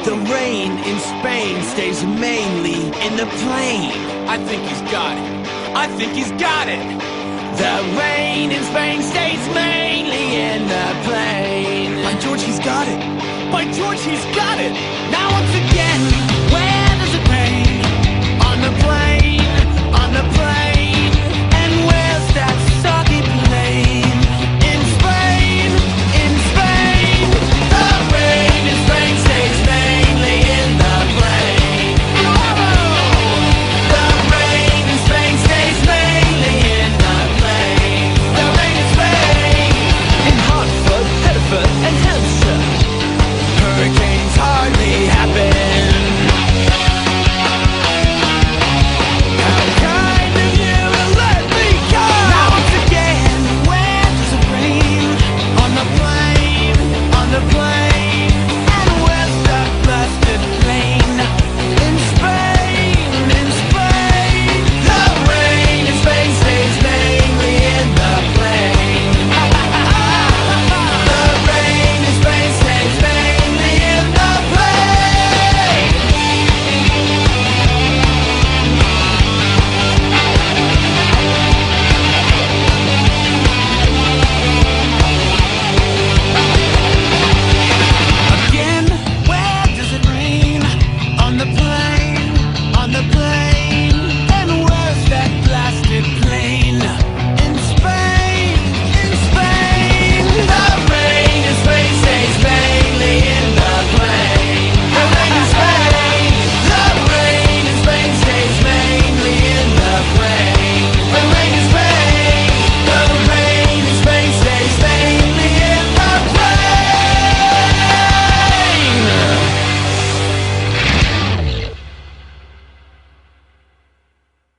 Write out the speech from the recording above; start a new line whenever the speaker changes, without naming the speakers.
The rain in Spain stays mainly in the plain.
I think he's got it. I think he's got it.
The rain in Spain stays mainly in the plain.
By George, he's got it. By George, he's got it.
Now once again, where